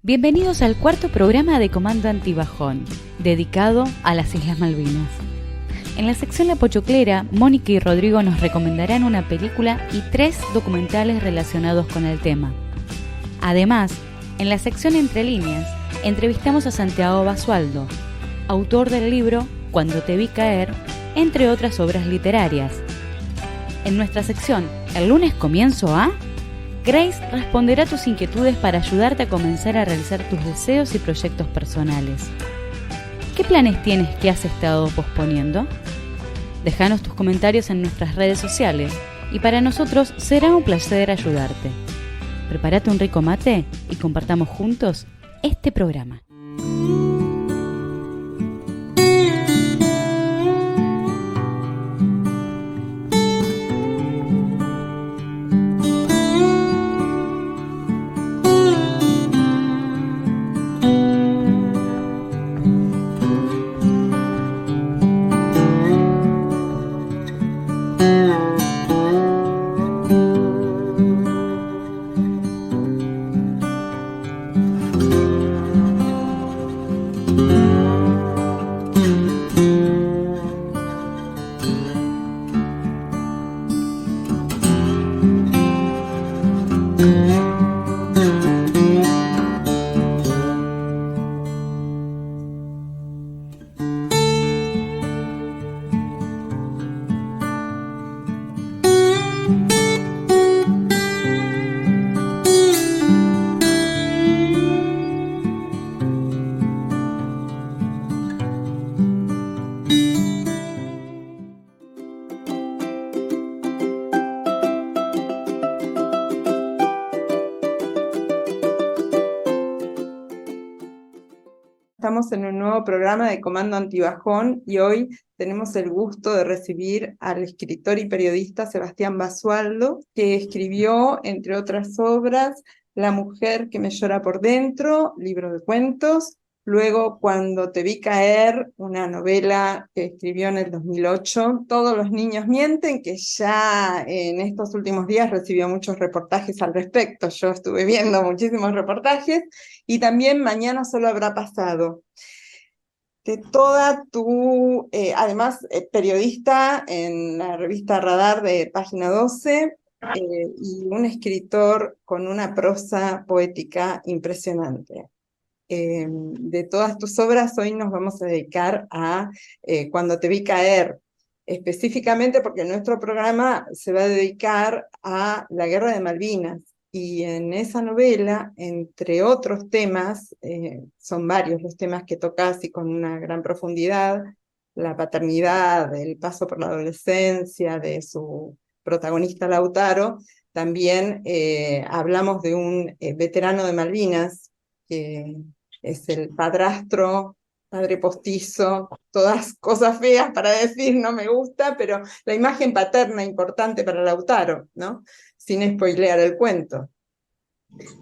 Bienvenidos al cuarto programa de Comando Antibajón, dedicado a las Islas Malvinas. En la sección La Pochoclera, Mónica y Rodrigo nos recomendarán una película y 3 documentales relacionados con el tema. Además, en la sección Entre Líneas, entrevistamos a Santiago Basualdo, autor del libro Cuando te vi caer, entre otras obras literarias. En nuestra sección El lunes comienzo a... Grace responderá a tus inquietudes para ayudarte a comenzar a realizar tus deseos y proyectos personales. ¿Qué planes tienes que has estado posponiendo? Déjanos tus comentarios en nuestras redes sociales y para nosotros será un placer ayudarte. Prepárate un rico mate y compartamos juntos este programa. Estamos en un nuevo programa de Comando Antibajón y hoy tenemos el gusto de recibir al escritor y periodista Sebastián Basualdo, que escribió, entre otras obras, La mujer que me llora por dentro, libro de cuentos, luego Cuando te vi caer, una novela que escribió en el 2008, Todos los niños mienten, que ya en estos últimos días recibió muchos reportajes al respecto. Yo estuve viendo muchísimos reportajes. Y también Mañana solo habrá pasado. De toda tu, además, periodista en la revista Radar de Página 12, y un escritor con una prosa poética impresionante. De todas tus obras, hoy nos vamos a dedicar a Cuando te vi caer, específicamente porque nuestro programa se va a dedicar a la Guerra de Malvinas. Y en esa novela, entre otros temas, son varios los temas que tocas y con una gran profundidad: la paternidad, el paso por la adolescencia de su protagonista Lautaro. También hablamos de un veterano de Malvinas, que es el padrastro, padre postizo, todas cosas feas para decir, no me gusta, pero la imagen paterna importante para Lautaro, ¿no? Sin spoilear el cuento.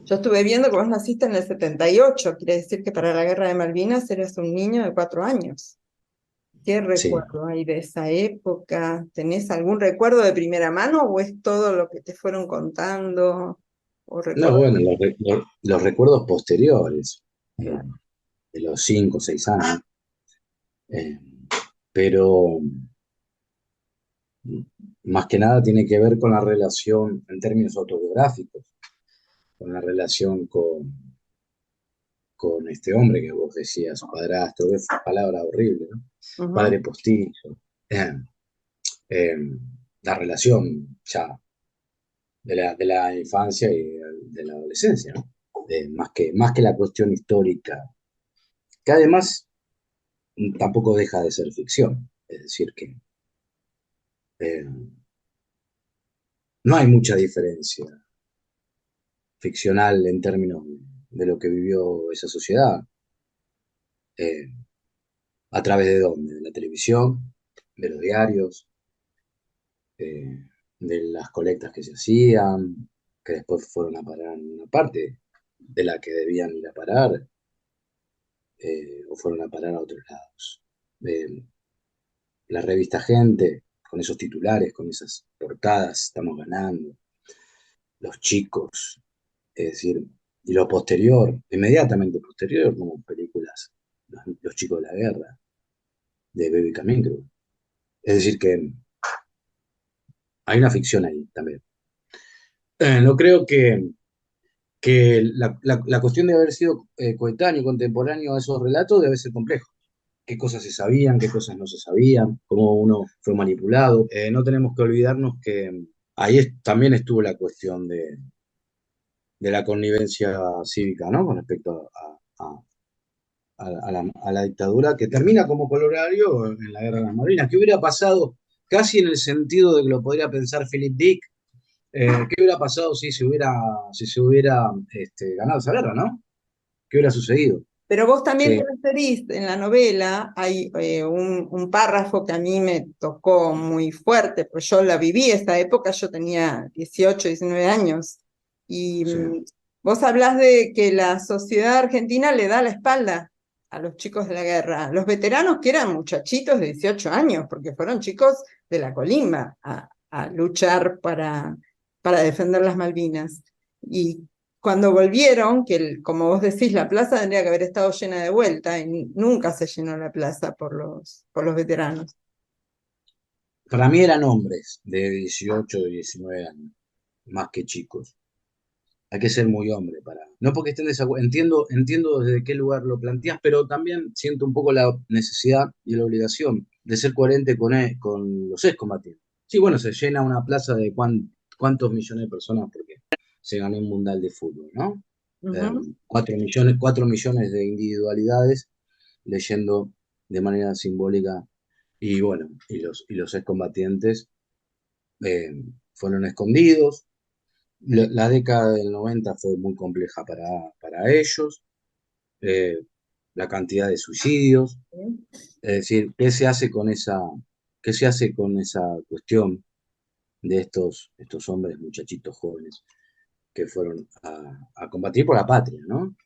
Yo estuve viendo que vos naciste en el 78, quiere decir que para la Guerra de Malvinas eras un niño de 4 años. ¿Qué Sí. recuerdo hay de esa época? ¿Tenés algún recuerdo de primera mano o es todo lo que te fueron contando? ¿O No, recordás? bueno, los recuerdos posteriores, eh, Claro. de los 5 o 6 años, eh, pero más que nada tiene que ver con la relación, en términos autobiográficos, con la relación con este hombre que vos decías, su padrastro, que es palabra horrible, ¿no? Ujú. Padre postizo. eh, eh, la relación ya de la infancia y de la adolescencia, ¿no? Más que la cuestión histórica, que además tampoco deja de ser ficción. Es decir, que eh, no hay mucha diferencia ficcional en términos de lo que vivió esa sociedad. Eh, ¿A través de dónde? De la televisión, de los diarios, eh, de las colectas que se hacían, que después fueron a parar en una parte de la que debían ir a parar, o fueron a parar a otros lados. La revista Gente, con esos titulares, con esas portadas, estamos ganando, los chicos, es decir, y lo posterior, inmediatamente posterior, como películas, Los chicos de la guerra, de Baby Camingro. Es decir, que hay una ficción ahí también. No creo que la cuestión de haber sido coetáneo, contemporáneo a esos relatos debe ser complejo. Qué cosas se sabían, qué cosas no se sabían, cómo uno fue manipulado. No tenemos que olvidarnos que ahí también estuvo la cuestión de la connivencia cívica, ¿no? Con respecto a la dictadura, que termina como corolario en la Guerra de las Malvinas. ¿Qué hubiera pasado casi en el sentido de que lo podría pensar Philip Dick? ¿Qué hubiera pasado si se hubiera ganado esa guerra, ¿no? ¿Qué hubiera sucedido? Pero vos también Sí, te referís, en la novela hay un párrafo que a mí me tocó muy fuerte, pues yo la viví esa época, yo tenía 18, 19 años, y sí, vos hablás de que la sociedad argentina le da la espalda a los chicos de la guerra, los veteranos que eran muchachitos de 18 años, porque fueron chicos de la colimba a luchar para defender las Malvinas. Y cuando volvieron, que como vos decís, la plaza tendría que haber estado llena de vuelta y nunca se llenó la plaza por los veteranos. para mí eran hombres de 18 o 19 años, más que chicos. Hay que ser muy hombre para. No porque estén desacuerdo, entiendo desde qué lugar lo planteas, pero también siento un poco la necesidad y la obligación de ser coherente con los excombatientes. Sí, bueno, se llena una plaza de cuántos millones de personas porque se ganó un mundial de fútbol, ¿no? Eh, Ujú. 4 millones de individualidades leyendo de manera simbólica. Y bueno, y los excombatientes eh, fueron escondidos. La década del 90 fue muy compleja para ellos. eh, la cantidad de suicidios, es decir, qué se hace con esa cuestión de estos hombres, muchachitos jóvenes que fueron a combatir por la patria, ¿no?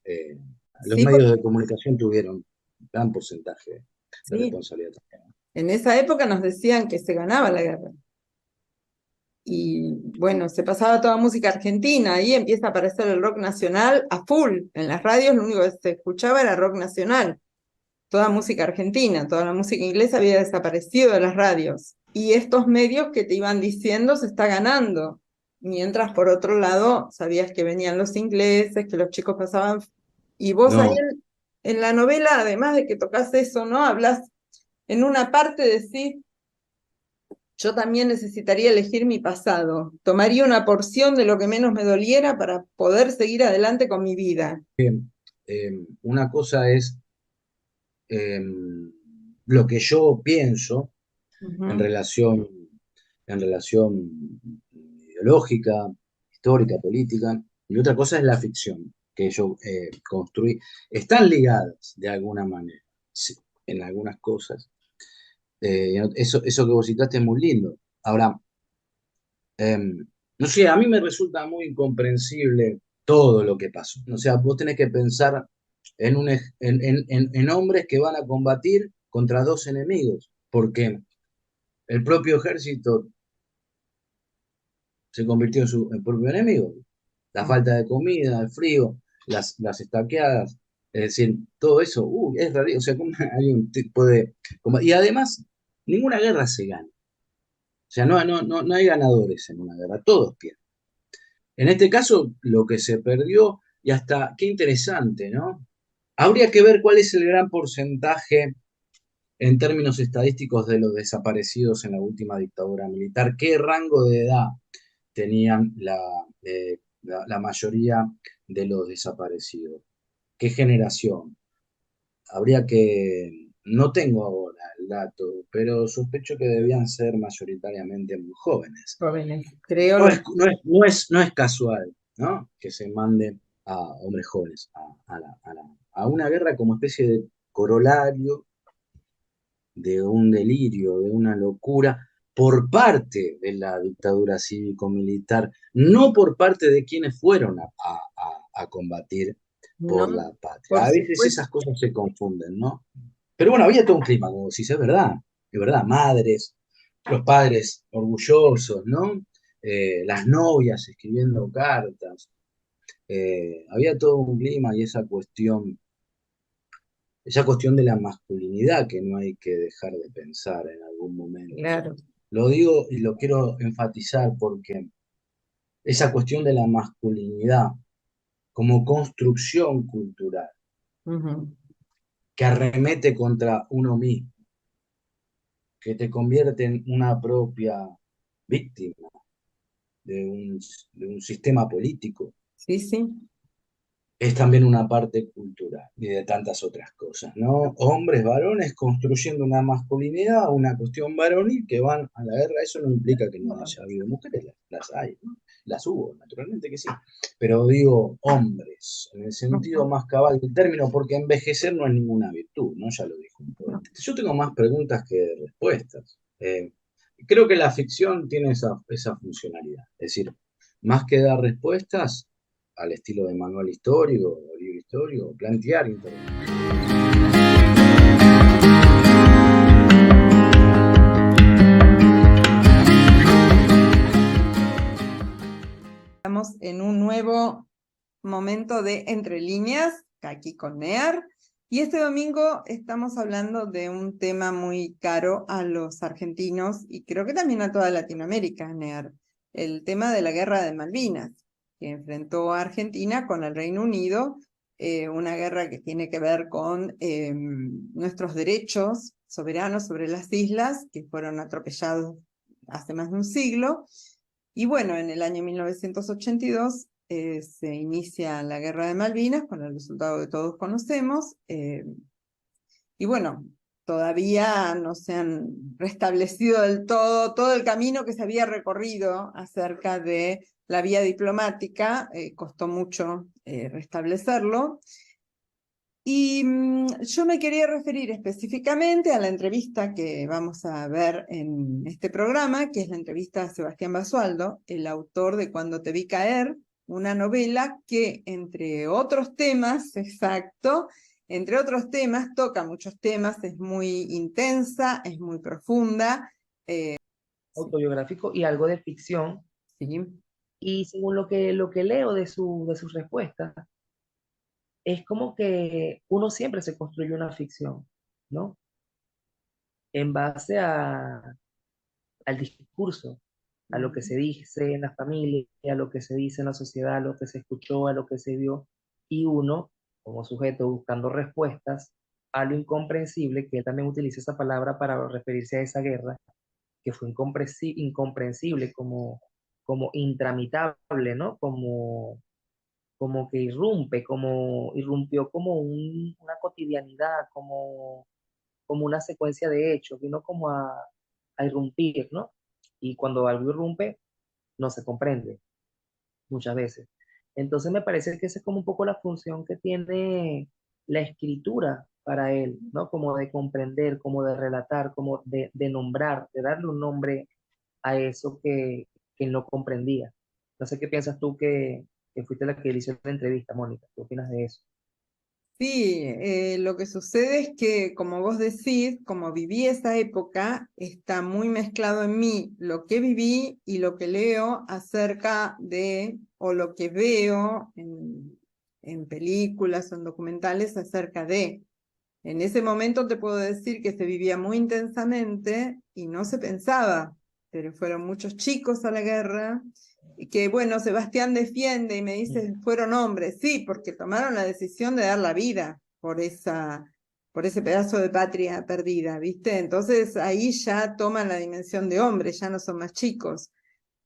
Los Sí, medios de comunicación tuvieron un gran porcentaje de sí, responsabilidad también. en esa época nos decían que se ganaba la guerra. Y bueno, se pasaba toda música argentina, ahí empieza a aparecer el rock nacional a full. En las radios lo único que se escuchaba era rock nacional, toda música argentina, toda la música inglesa había desaparecido de las radios. Y estos medios que te iban diciendo se está ganando. Mientras por otro lado sabías que venían los ingleses, que los chicos pasaban. Y vos ahí No, en la novela, además de que tocas eso, ¿no? Hablas en una parte, decís, yo también necesitaría elegir mi pasado. Tomaría una porción de lo que menos me doliera para poder seguir adelante con mi vida. una cosa es lo que yo pienso en Ujú. relación, en relación ideológica, histórica, política, y otra cosa es la ficción que yo construí. Están ligadas de alguna manera, sí, en algunas cosas. Eso que vos citaste es muy lindo. Ahora, no sé, a mí me resulta muy incomprensible todo lo que pasó. O sea, vos tenés que pensar en hombres que van a combatir contra dos enemigos, porque el propio ejército se convirtió en su propio enemigo. La falta de comida, el frío, las estaqueadas, es decir, todo eso, es raro. O sea, ¿cómo alguien puede. Y además, ninguna guerra se gana. O sea, no hay ganadores en una guerra, todos pierden. En este caso, lo que se perdió, y hasta qué interesante, ¿no? Habría que ver cuál es el gran porcentaje en términos estadísticos de los desaparecidos en la última dictadura militar, qué rango de edad tenían la mayoría de los desaparecidos, qué generación. Habría que, no tengo ahora el dato, pero sospecho que debían ser mayoritariamente muy jóvenes. Jóvenes, creo No lo es casual, ¿no? Que se mande a hombres jóvenes a una guerra como especie de corolario de un delirio, de una locura por parte de la dictadura cívico-militar, no por parte de quienes fueron a combatir por no, la patria. por A veces supuesto. esas cosas se confunden, ¿no? Pero bueno, había todo un clima, como decís, es verdad, madres, los padres orgullosos, ¿no? Las novias escribiendo cartas. había todo un clima y esa cuestión de la masculinidad que no hay que dejar de pensar en algún momento. Claro. Lo digo y lo quiero enfatizar porque esa cuestión de la masculinidad como construcción cultural Ujú. que arremete contra uno mismo, que te convierte en una propia víctima de de un sistema político, Sí, sí. es también una parte cultural y de tantas otras cosas, ¿no? Hombres, varones construyendo una masculinidad, una cuestión varonil que van a la guerra. Eso no implica que no haya habido mujeres, las hay, ¿no? Las hubo, naturalmente que sí. Pero digo hombres, en el sentido Ujú. más cabal del término, porque envejecer no es ninguna virtud, ¿no? Ya lo dijo un poeta. Yo tengo más preguntas que respuestas. Creo que la ficción tiene esa funcionalidad, es decir, más que dar respuestas, al estilo de manual histórico o libro histórico, plantear interrogantes. Estamos en un nuevo momento de Entre Líneas, aquí con NEAR, y este domingo estamos hablando de un tema muy caro a los argentinos y creo que también a toda Latinoamérica, NEAR, el tema de la Guerra de Malvinas, que enfrentó a Argentina con el Reino Unido, una guerra que tiene que ver con nuestros derechos soberanos sobre las islas, que fueron atropellados hace más de un siglo. Y bueno, en el año 1982 se inicia la Guerra de Malvinas, con el resultado que todos conocemos, y bueno, todavía no se han restablecido del todo el camino que se había recorrido acerca de la vía diplomática, costó mucho restablecerlo. Y yo me quería referir específicamente a la entrevista que vamos a ver en este programa, que es la entrevista a Sebastián Basualdo, el autor de Cuando te vi caer, una novela que, entre otros temas, exacto, entre otros temas, toca muchos temas, es muy intensa, es muy profunda. Sí, Autobiográfico y algo de ficción. sí. Y según lo que leo de sus respuestas, es como que uno siempre se construye una ficción, ¿no? En base al discurso, a lo que se dice en la familia, a lo que se dice en la sociedad, a lo que se escuchó, a lo que se vio, y uno, como sujeto buscando respuestas a lo incomprensible, que él también utiliza esa palabra para referirse a esa guerra, que fue incomprensible como intramitable, ¿no? Como que irrumpió como una cotidianidad, como una secuencia de hechos, vino como a irrumpir, ¿no? Y cuando algo irrumpe, no se comprende muchas veces. Entonces me parece que esa es como un poco la función que tiene la escritura para él, ¿no? Como de comprender, como de relatar, como de nombrar, de darle un nombre a eso que él no comprendía. No sé qué piensas tú que fuiste la que le hizo la entrevista, Mónica. ¿Qué opinas de eso? Sí, lo que sucede es que, como vos decís, como viví esa época, está muy mezclado en mí lo que viví y lo que leo acerca de, o lo que veo en películas o en documentales acerca de. En ese momento te puedo decir que se vivía muy intensamente y no se pensaba, pero fueron muchos chicos a la guerra y que, bueno, Sebastián defiende y me dice, fueron hombres, sí, porque tomaron la decisión de dar la vida por ese pedazo de patria perdida, ¿viste? Entonces ahí ya toman la dimensión de hombres, ya no son más chicos.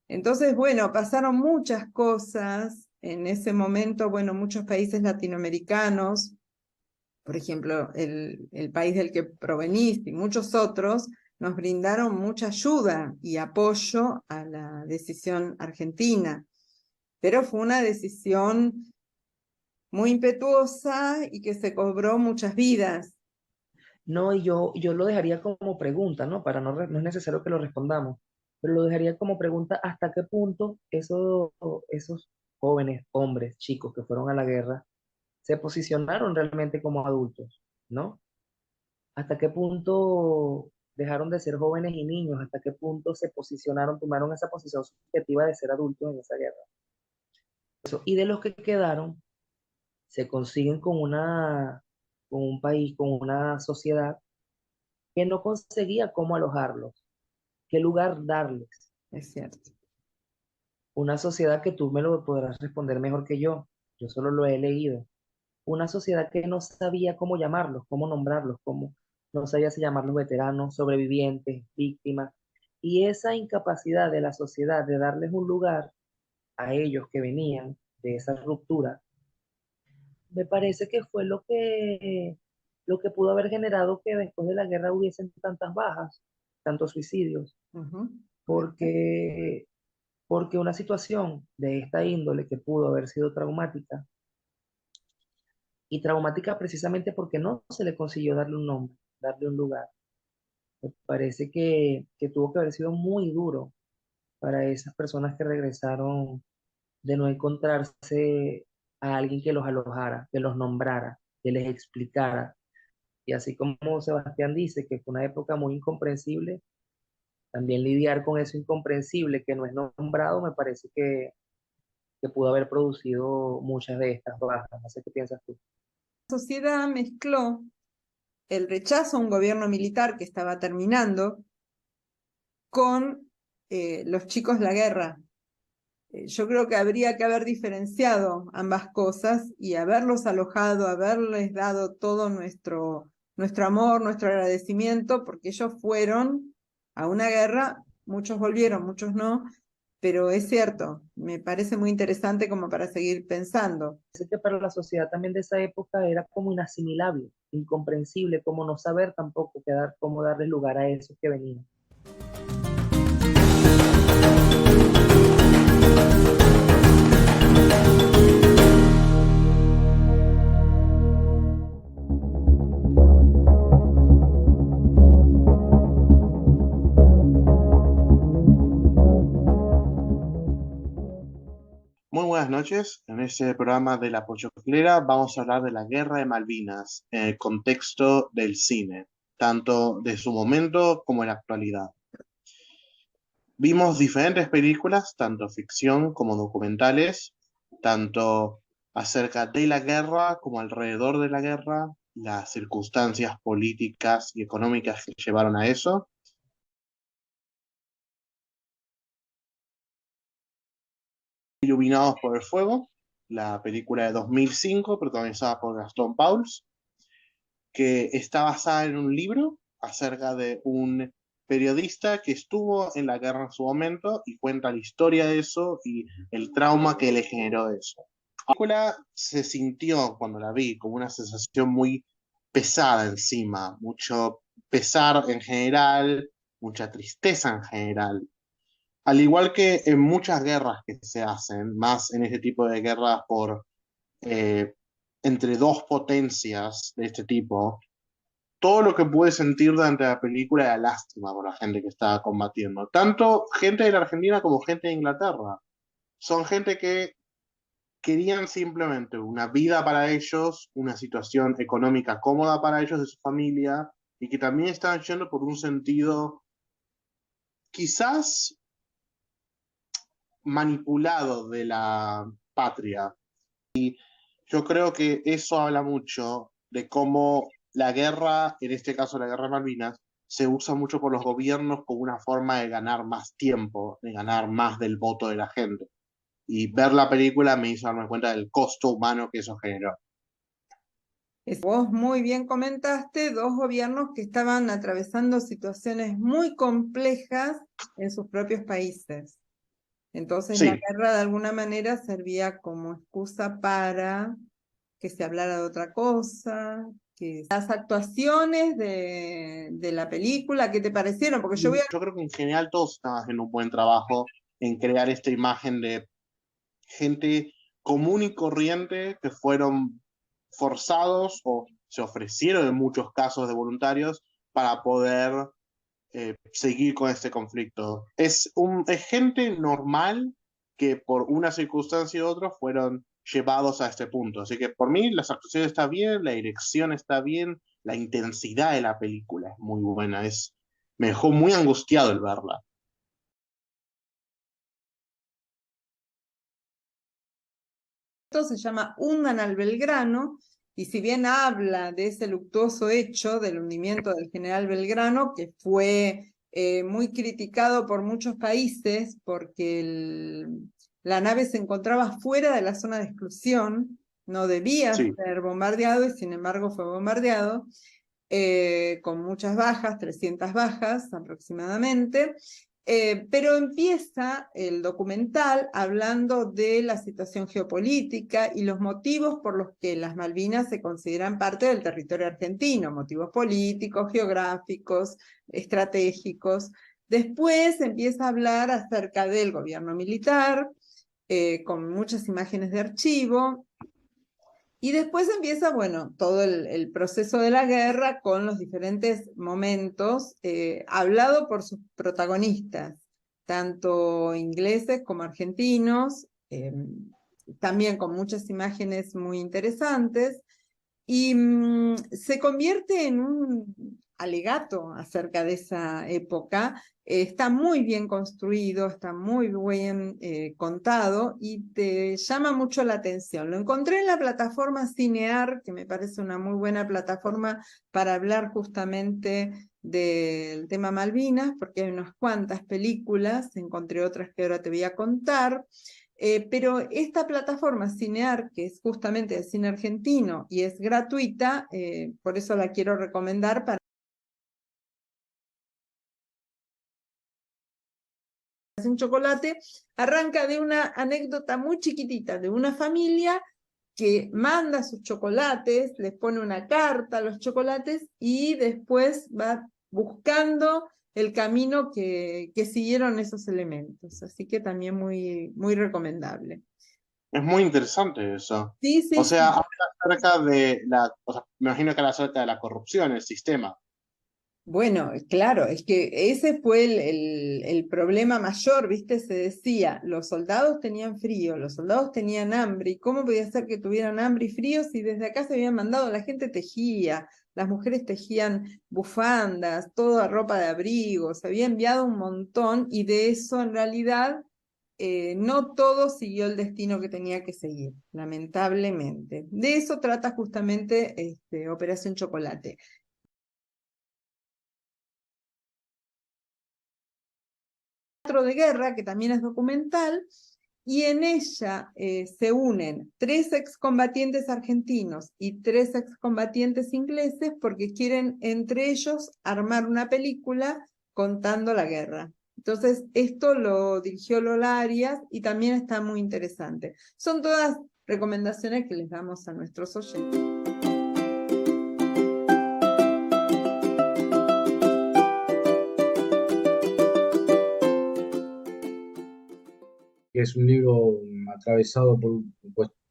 Entonces, bueno, pasaron muchas cosas en ese momento, bueno, muchos países latinoamericanos, por ejemplo, el país del que provenís y muchos otros, nos brindaron mucha ayuda y apoyo a la decisión argentina, pero fue una decisión muy impetuosa y que se cobró muchas vidas. No, y yo lo dejaría como pregunta, ¿no? No es necesario que lo respondamos, pero lo dejaría como pregunta hasta qué punto esos jóvenes, hombres, chicos que fueron a la guerra, se posicionaron realmente como adultos, ¿no? Hasta qué punto dejaron de ser jóvenes y niños, hasta qué punto se posicionaron, tomaron esa posición subjetiva de ser adultos en esa guerra. Y de los que quedaron, se consiguen con un país, con una sociedad que no conseguía cómo alojarlos, qué lugar darles. Es cierto. Una sociedad que tú me lo podrás responder mejor que yo solo lo he leído. Una sociedad que no sabía cómo llamarlos, cómo nombrarlos, cómo no sabía si llamarlos veteranos, sobrevivientes, víctimas. Y esa incapacidad de la sociedad de darles un lugar a ellos que venían de esa ruptura, me parece que fue lo que pudo haber generado que después de la guerra hubiesen tantas bajas, tantos suicidios, Ujú. Puede ser. porque, porque una situación de esta índole que pudo haber sido traumática, y traumática precisamente porque no se le consiguió darle un nombre, darle un lugar. Me parece que tuvo que haber sido muy duro para esas personas que regresaron de no encontrarse a alguien que los alojara, que los nombrara, que les explicara. Y así como Sebastián dice que fue una época muy incomprensible, también lidiar con eso incomprensible que no es nombrado me parece que pudo haber producido muchas de estas bajas. No sé qué piensas tú. La sociedad mezcló el rechazo a un gobierno militar que estaba terminando con los chicos de la guerra. Yo creo que habría que haber diferenciado ambas cosas y haberlos alojado, haberles dado todo nuestro amor, nuestro agradecimiento, porque ellos fueron a una guerra, muchos volvieron, muchos no, pero es cierto, me parece muy interesante como para seguir pensando. Parece que para la sociedad también de esa época era como inasimilable, incomprensible, como no saber tampoco cómo darle lugar a esos que venían. Muy buenas noches. En este programa de La Pochoclera vamos a hablar de la Guerra de Malvinas en el contexto del cine, tanto de su momento como en la actualidad. Vimos diferentes películas, tanto ficción como documentales, tanto acerca de la guerra como alrededor de la guerra, las circunstancias políticas y económicas que llevaron a eso. Iluminados por el Fuego, la película de 2005 protagonizada por Gastón Pauls, que está basada en un libro acerca de un periodista que estuvo en la guerra en su momento y cuenta la historia de eso y el trauma que le generó eso. La película se sintió cuando la vi como una sensación muy pesada encima, mucho pesar en general, mucha tristeza en general. Al igual que en muchas guerras que se hacen, más en este tipo de guerras eh, entre dos potencias de este tipo, todo lo que pude sentir durante la película era lástima por la gente que estaba combatiendo. Tanto gente de la Argentina como gente de Inglaterra. Son gente que querían simplemente una vida para ellos, una situación económica cómoda para ellos, de su familia, y que también estaban yendo por un sentido quizás manipulado de la patria. Yo creo que eso habla mucho de cómo la guerra, en este caso la guerra de Malvinas, se usa mucho por los gobiernos como una forma de ganar más tiempo, de ganar más del voto de la gente. Y ver la película me hizo darme cuenta del costo humano que eso generó. Vos muy bien comentaste, dos gobiernos que estaban atravesando situaciones muy complejas en sus propios países. Entonces la Sí, guerra de alguna manera servía como excusa para que se hablara de otra cosa, que las actuaciones de la película, ¿qué te parecieron? Porque yo voy a... yo creo que en general todos están haciendo un buen trabajo en crear esta imagen de gente común y corriente que fueron forzados o se ofrecieron en muchos casos de voluntarios para poder seguir con este conflicto. Es gente normal que por una circunstancia u otra fueron llevados a este punto. Así que por mí las actuaciones está bien, la dirección está bien, la intensidad de la película es muy buena. Me dejó muy angustiado el verla. texto se llama Hundan al Belgrano, y si bien habla de ese luctuoso hecho del hundimiento del general Belgrano, que fue muy criticado por muchos países porque la nave se encontraba fuera de la zona de exclusión, no debía ser bombardeado y sin embargo fue bombardeado, con muchas bajas, 300 bajas aproximadamente. Pero empieza el documental hablando de la situación geopolítica y los motivos por los que las Malvinas se consideran parte del territorio argentino, motivos políticos, geográficos, estratégicos. Después empieza a hablar acerca del gobierno militar, con muchas imágenes de archivo, y después empieza, bueno, todo el proceso de la guerra con los diferentes momentos, hablado por sus protagonistas, tanto ingleses como argentinos, también con muchas imágenes muy interesantes, y se convierte en un alegato acerca de esa época. Está muy bien construido, está muy bien contado y te llama mucho la atención. Lo encontré en la plataforma Cinear, que me parece una muy buena plataforma para hablar justamente del tema Malvinas, porque hay unas cuantas películas, encontré otras que ahora te voy a contar. Pero esta plataforma Cinear, que es justamente de cine argentino y es gratuita, por eso la quiero recomendar para un chocolate, arranca de una anécdota muy chiquitita de una familia que manda sus chocolates, les pone una carta a los chocolates y después va buscando el camino que siguieron esos elementos. Así que también muy, muy recomendable. Es muy interesante eso. Sí, sí, O sea, sí. habla acerca de o sea, me imagino que habla acerca de la corrupción en el sistema. Bueno, claro, es que ese fue el problema mayor, ¿viste? Se decía, los soldados tenían frío, los soldados tenían hambre, ¿y cómo podía ser que tuvieran hambre y frío si desde acá se habían mandado, la gente tejía, las mujeres tejían bufandas, toda ropa de abrigo, se había enviado un montón y de eso en realidad no todo siguió el destino que tenía que seguir, lamentablemente. De eso trata justamente Operación Chocolate. De guerra, que también es documental, y en ella se unen 3 excombatientes argentinos y 3 excombatientes ingleses porque quieren entre ellos armar una película contando la guerra. Entonces, esto lo dirigió Lola Arias y también está muy interesante. Son todas recomendaciones que les damos a nuestros oyentes. Que es un libro atravesado por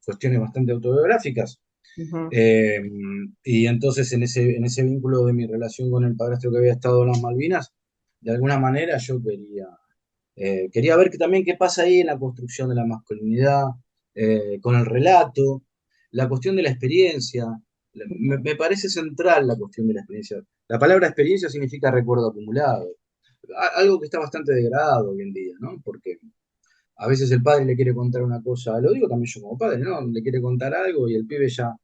cuestiones bastante autobiográficas. Uh-huh. Y entonces en ese vínculo de mi relación con el padrastro que había estado en las Malvinas, de alguna manera yo quería ver también qué pasa ahí en la construcción de la masculinidad, con el relato, la cuestión de la experiencia. Me parece central la cuestión de la experiencia. La palabra experiencia significa recuerdo acumulado, algo que está bastante degradado hoy en día, ¿no? Porque a veces el padre le quiere contar una cosa, lo digo también yo como padre, ¿no? Le quiere contar algo y el pibe ya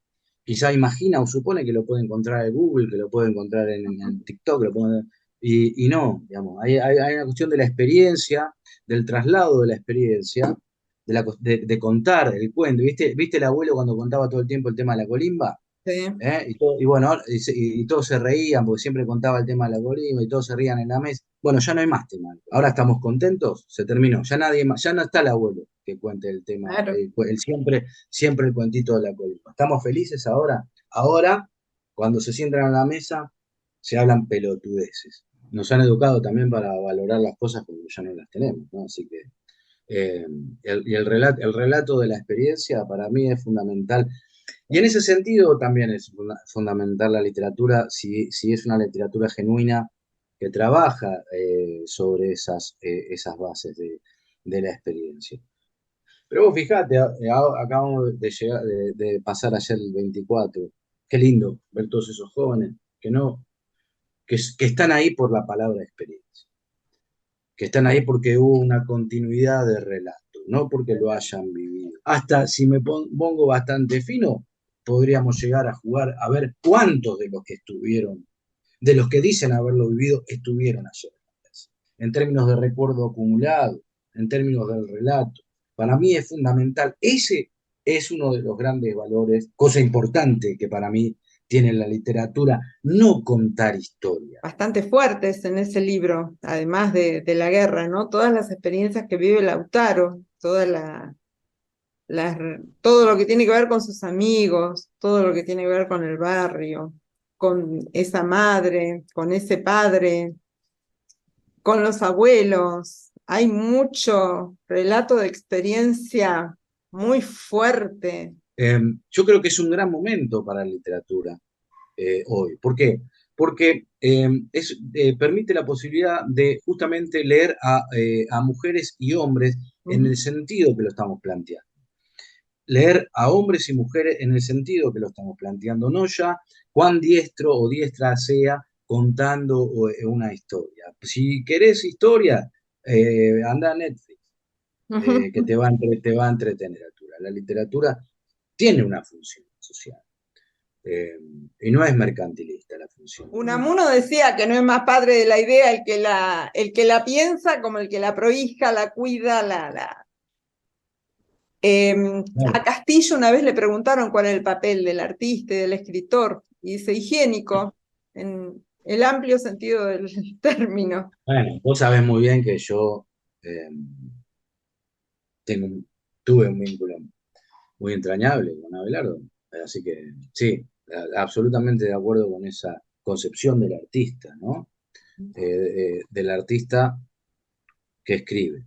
quizá imagina o supone que lo puede encontrar en Google, que lo puede encontrar en TikTok, y no, digamos, hay una cuestión de la experiencia, del traslado de la experiencia, de contar el cuento. ¿Viste el abuelo cuando contaba todo el tiempo el tema de la colimba? Sí. Y bueno, y todos se reían porque siempre contaba el tema de la colimba y todos se reían en la mesa. Bueno, ya no hay más tema. Ahora estamos contentos, se terminó. Ya nadie más, ya no está el abuelo que cuente el tema, Claro. siempre el cuentito de la colimba. ¿Estamos felices ahora? Ahora, cuando se sientan a la mesa, se hablan pelotudeces. Nos han educado también para valorar las cosas cuando ya no las tenemos, ¿no? Así que el relato de la experiencia para mí es fundamental. Y en ese sentido también es fundamental la literatura, si es una literatura genuina que trabaja sobre esas bases de la experiencia. Pero vos fijate, acabamos de pasar ayer el 24. Qué lindo ver todos esos jóvenes que están ahí por la palabra experiencia, que están ahí porque hubo una continuidad de relato. no porque lo hayan vivido. Hasta si me pongo bastante fino, podríamos llegar a jugar a ver cuántos de los que estuvieron, de los que dicen haberlo vivido, estuvieron ayer. En términos de recuerdo acumulado, en términos del relato. Para mí es fundamental. Ese es uno de los grandes valores, cosa importante que para mí tiene la literatura, no contar historia. Bastante fuertes en ese libro, además de la guerra, ¿no? Todas las experiencias que vive Lautaro, todo lo que tiene que ver con sus amigos, todo lo que tiene que ver con el barrio, con esa madre, con ese padre, con los abuelos. Hay mucho relato de experiencia muy fuerte. Yo creo que es un gran momento para la literatura hoy. ¿Por qué? Porque permite la posibilidad de justamente leer a mujeres y hombres en el sentido que lo estamos planteando. Leer a hombres y mujeres en el sentido que lo estamos planteando, no ya cuán diestro o diestra sea contando una historia. Si querés historia, anda a Netflix, que te va a entretener. La literatura tiene una función social. Y no es mercantilista la función. Unamuno decía que no es más padre de la idea el que la piensa como el que la prohija, la cuida, A Castillo una vez le preguntaron cuál es el papel del artista y del escritor, y dice higiénico, en el amplio sentido del término. Bueno, vos sabés muy bien que yo tuve un vínculo muy entrañable con Abelardo, así que sí, absolutamente de acuerdo con esa concepción del artista, ¿no? Del artista que escribe.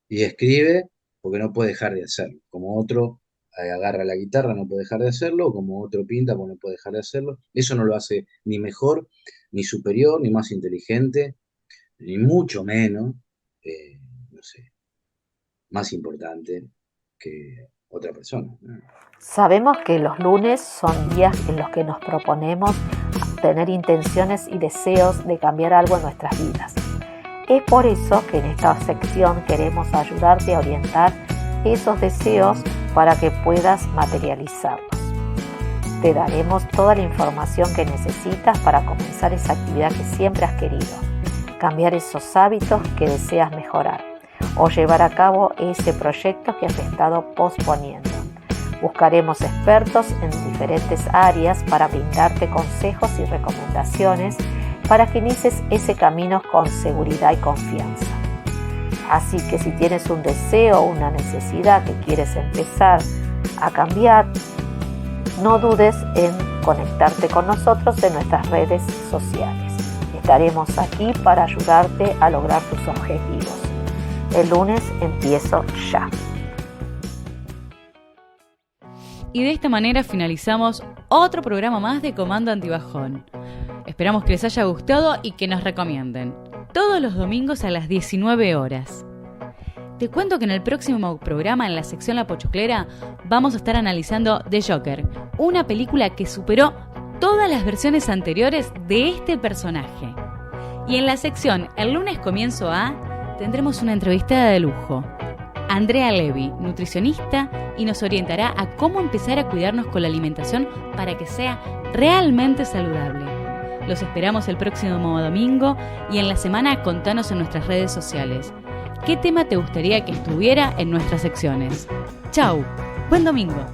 Y escribe porque no puede dejar de hacerlo. Como otro agarra la guitarra, no puede dejar de hacerlo, como otro pinta, porque no puede dejar de hacerlo. Eso no lo hace ni mejor, ni superior, ni más inteligente, ni mucho menos, no sé, más importante que otra persona, ¿no? Sabemos que los lunes son días en los que nos proponemos tener intenciones y deseos de cambiar algo en nuestras vidas. Es por eso que en esta sección queremos ayudarte a orientar esos deseos para que puedas materializarlos. Te daremos toda la información que necesitas para comenzar esa actividad que siempre has querido, cambiar esos hábitos que deseas mejorar o llevar a cabo ese proyecto que has estado posponiendo. Buscaremos expertos en diferentes áreas para brindarte consejos y recomendaciones para que inicies ese camino con seguridad y confianza. Así que si tienes un deseo o una necesidad que quieres empezar a cambiar, no dudes en conectarte con nosotros en nuestras redes sociales. Estaremos aquí para ayudarte a lograr tus objetivos. El lunes empiezo ya. Y de esta manera finalizamos otro programa más de Comando Antibajón. Esperamos que les haya gustado y que nos recomienden. Todos los domingos a las 19 horas. Te cuento que en el próximo programa, en la sección La Pochoclera, vamos a estar analizando The Joker, una película que superó todas las versiones anteriores de este personaje. Y en la sección El lunes comienzo a, tendremos una entrevistada de lujo. Andrea Levy, nutricionista, y nos orientará a cómo empezar a cuidarnos con la alimentación para que sea realmente saludable. Los esperamos el próximo domingo y en la semana contanos en nuestras redes sociales. ¿Qué tema te gustaría que estuviera en nuestras secciones? ¡Chau! ¡Buen domingo!